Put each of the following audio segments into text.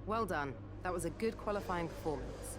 Well done. That was a good qualifying performance.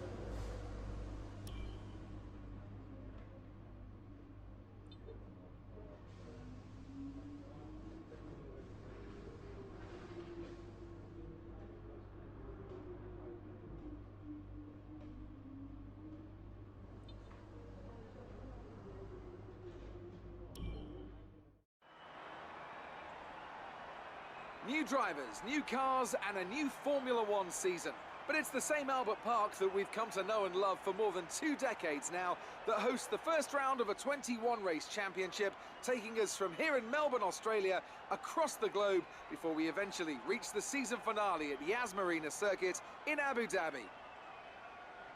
New drivers, new cars, and a new Formula One season. But it's the same Albert Park that we've come to know and love for more than 2 decades now that hosts the first round of a 21-race championship, taking us from here in Melbourne, Australia, across the globe before we eventually reach the season finale at Yas Marina Circuit in Abu Dhabi.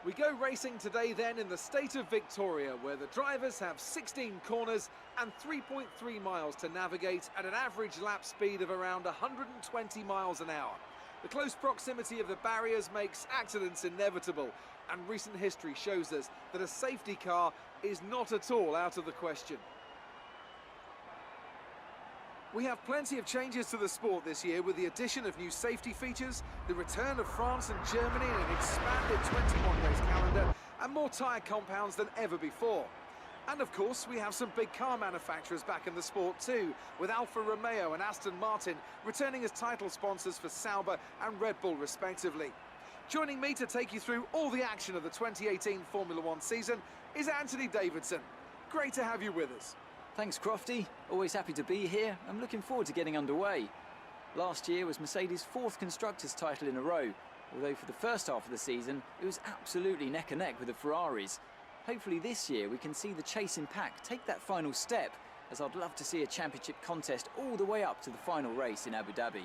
We go racing today then in the state of Victoria, where the drivers have 16 corners and 3.3 miles to navigate at an average lap speed of around 120 miles an hour. The close proximity of the barriers makes accidents inevitable, and recent history shows us that a safety car is not at all out of the question. We have plenty of changes to the sport this year with the addition of new safety features, the return of France and Germany in an expanded 21-race calendar, and more tyre compounds than ever before. And of course, we have some big car manufacturers back in the sport too, with Alfa Romeo and Aston Martin returning as title sponsors for Sauber and Red Bull respectively. Joining me to take you through all the action of the 2018 Formula One season is Anthony Davidson. Great to have you with us. Thanks, Crofty. Always happy to be here. I'm looking forward to getting underway. Last year was Mercedes' 4th Constructors' title in a row, although for the first half of the season, it was absolutely neck and neck with the Ferraris. Hopefully this year we can see the chasing pack take that final step, as I'd love to see a championship contest all the way up to the final race in Abu Dhabi.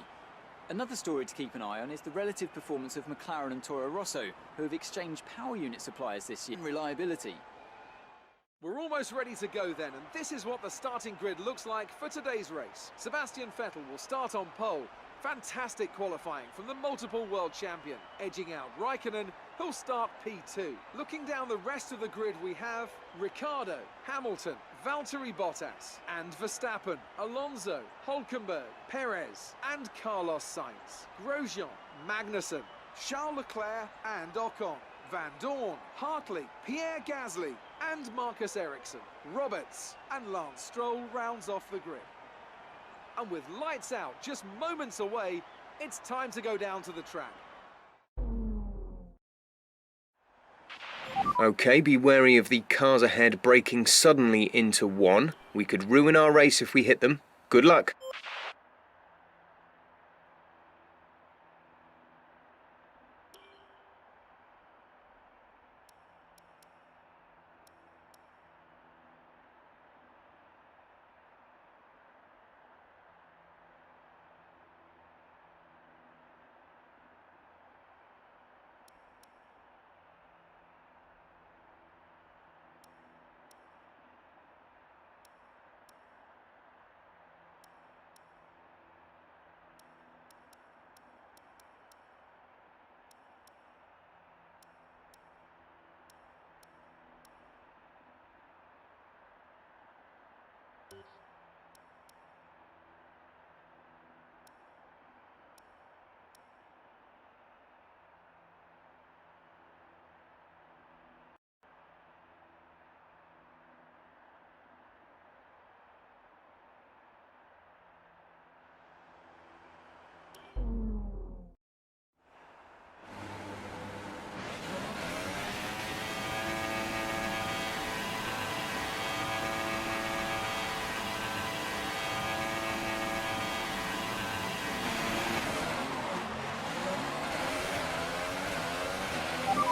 Another story to keep an eye on is the relative performance of McLaren and Toro Rosso, who have exchanged power unit suppliers this year in reliability. We're almost ready to go then, and this is what the starting grid looks like for today's race. Sebastian Vettel will start on pole. Fantastic qualifying from the multiple world champion, edging out Raikkonen, who'll start P2. Looking down the rest of the grid, we have Ricciardo, Hamilton, Valtteri Bottas, and Verstappen, Alonso, Hülkenberg, Perez, and Carlos Sainz, Grosjean, Magnussen, Charles Leclerc, and Ocon, Van Dorn, Hartley, Pierre Gasly, and Marcus Ericsson, Roberts, and Lance Stroll rounds off the grid. And with lights out just moments away, it's time to go down to the track. Okay, be wary of the cars ahead braking suddenly into one. We could ruin our race if we hit them. Good luck.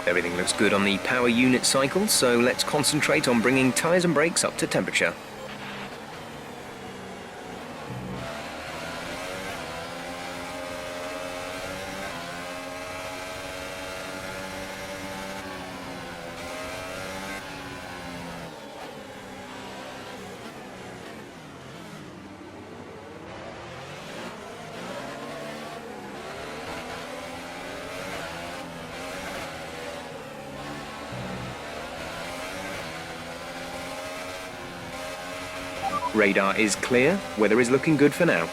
Everything looks good on the power unit cycle, so let's concentrate on bringing tyres and brakes up to temperature. Radar is clear, weather is looking good for now.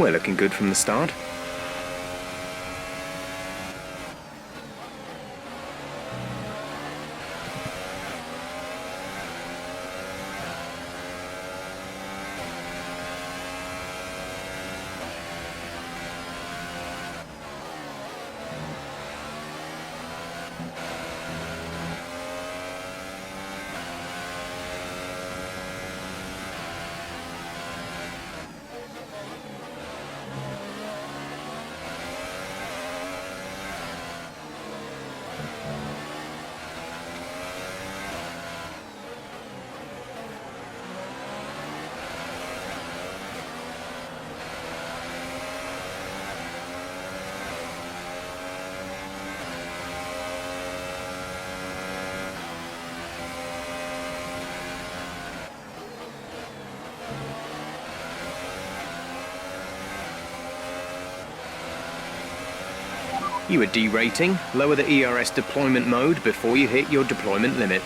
We're looking good from the start. You are derating. Lower the ERS deployment mode before you hit your deployment limit.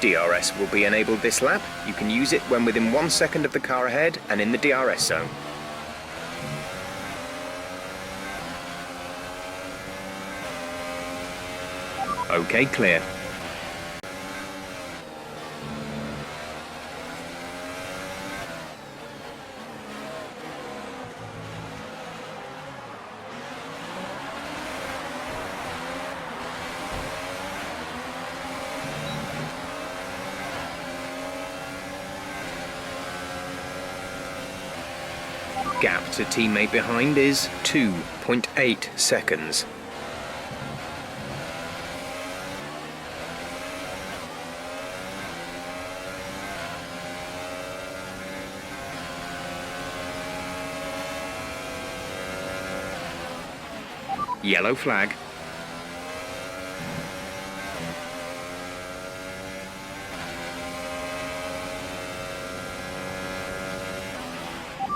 DRS will be enabled this lap. You can use it when within 1 second of the car ahead and in the DRS zone. OK, clear. Gap to teammate behind is 2.8 seconds. Yellow flag.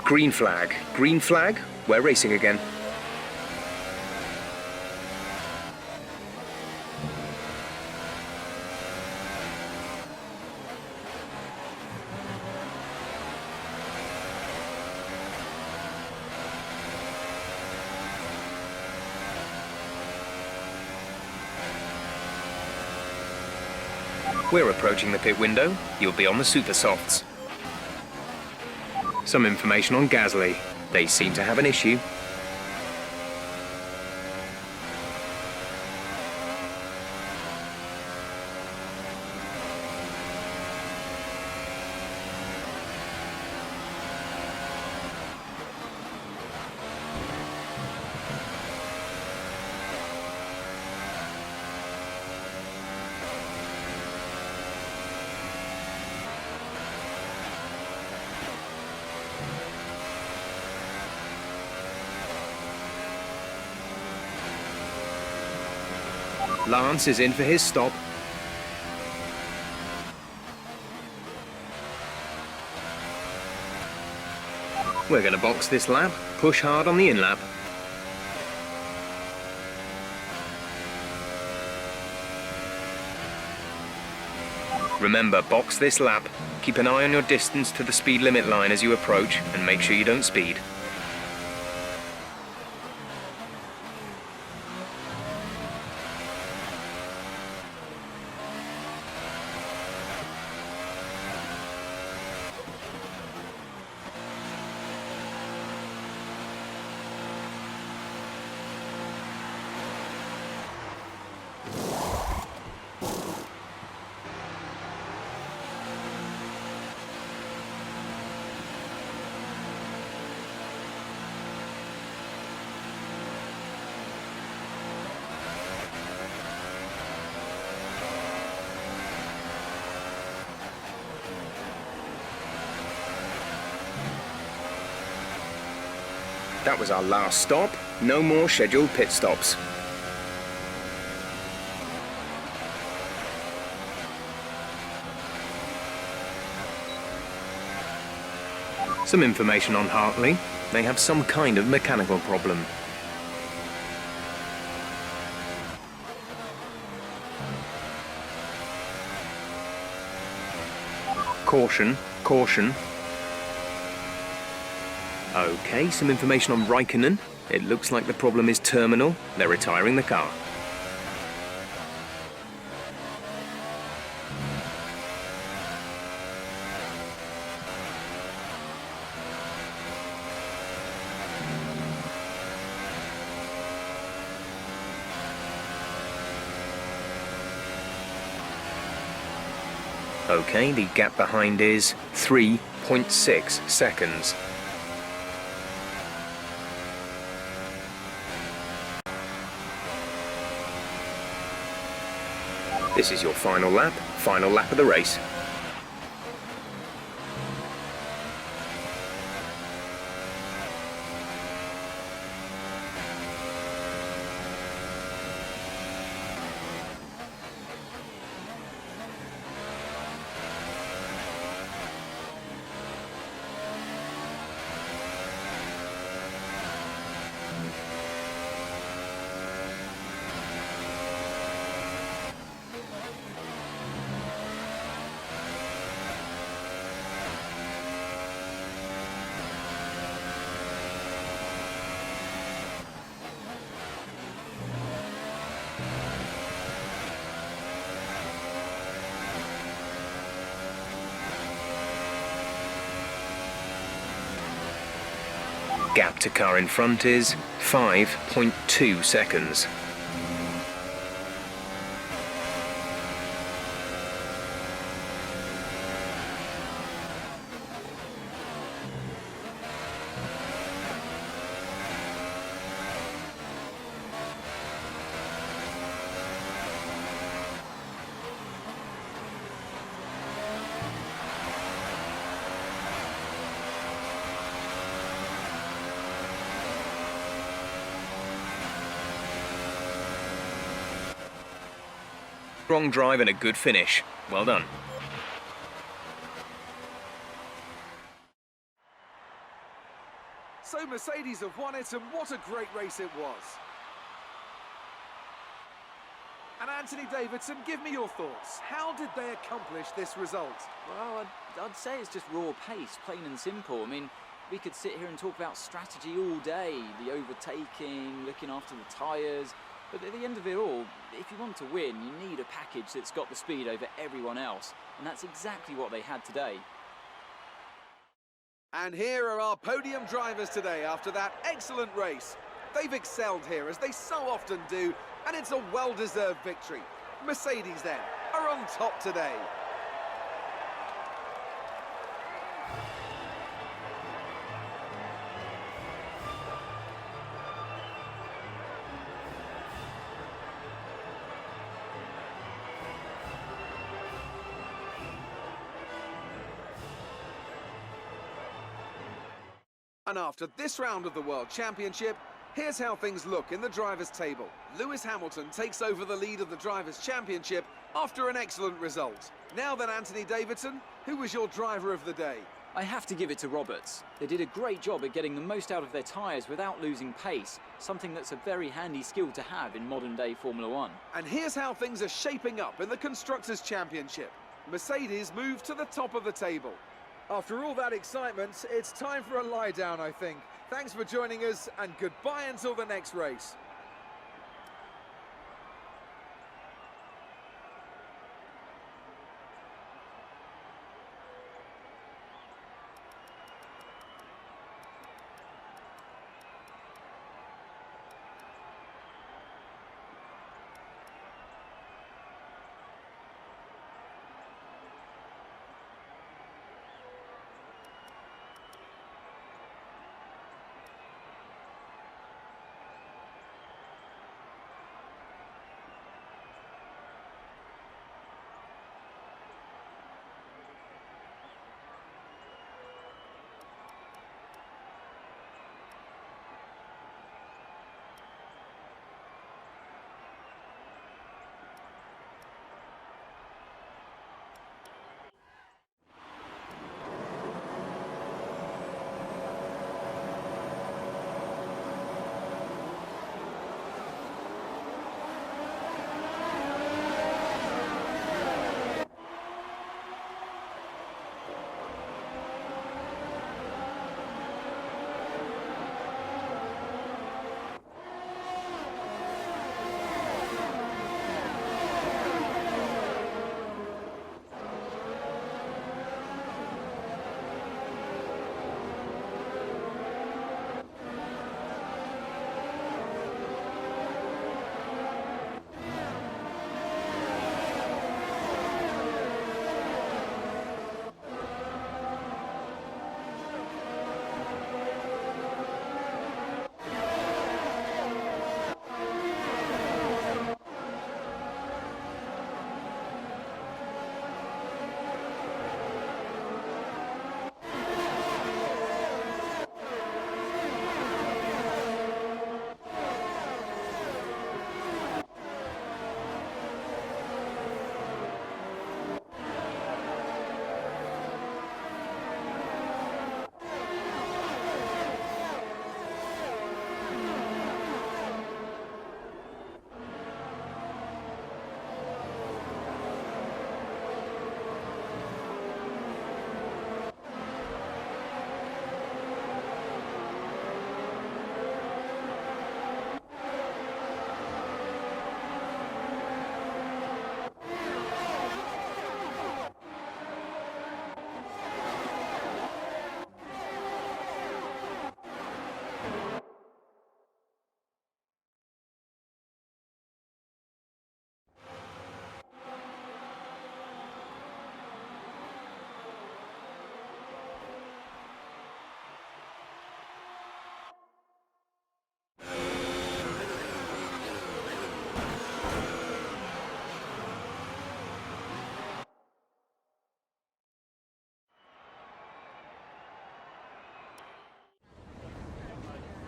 Green flag. Green flag. We're racing again. We're approaching the pit window. You'll be on the super softs. Some information on Gasly. They seem to have an issue. Lance is in for his stop. We're going to box this lap, push hard on the in-lap. Remember, box this lap. Keep an eye on your distance to the speed limit line as you approach and make sure you don't speed. That was our last stop. No more scheduled pit stops. Some information on Hartley. They have some kind of mechanical problem. Caution, caution. Okay, some information on Raikkonen. It looks like the problem is terminal. They're retiring the car. Okay, the gap behind is 3.6 seconds. This is your final lap of the race. Gap to car in front is 5.2 seconds. Strong drive and a good finish. Well done. So Mercedes have won it, and what a great race it was. And Anthony Davidson, give me your thoughts. How did they accomplish this result? Well, I'd say it's just raw pace, plain and simple. I mean, we could sit here and talk about strategy all day, the overtaking, looking after the tyres. But at the end of it all, if you want to win, you need a package that's got the speed over everyone else. And that's exactly what they had today. And here are our podium drivers today after that excellent race. They've excelled here, as they so often do, and it's a well-deserved victory. Mercedes, then, are on top today. And after this round of the World Championship, here's how things look in the Drivers' Table. Lewis Hamilton takes over the lead of the Drivers' Championship after an excellent result. Now then, Anthony Davidson, who was your driver of the day? I have to give it to Roberts. They did a great job at getting the most out of their tyres without losing pace, something that's a very handy skill to have in modern-day Formula One. And here's how things are shaping up in the Constructors' Championship. Mercedes move to the top of the table. After all that excitement, it's time for a lie down, I think. Thanks for joining us, and goodbye until the next race.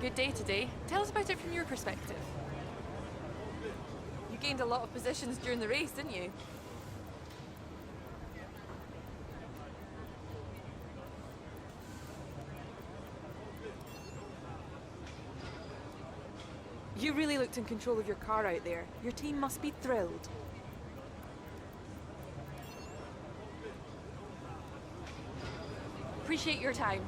Good day today. Tell us about it from your perspective. You gained a lot of positions during the race, didn't you? You really looked in control of your car out there. Your team must be thrilled. Appreciate your time.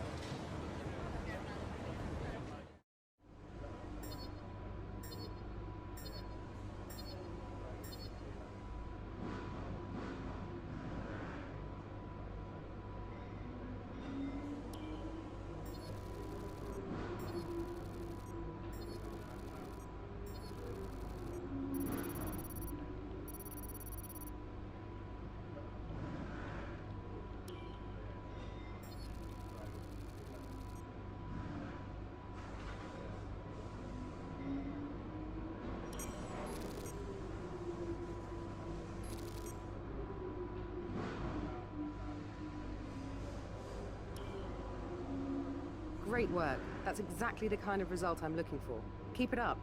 Great work. That's exactly the kind of result I'm looking for. Keep it up.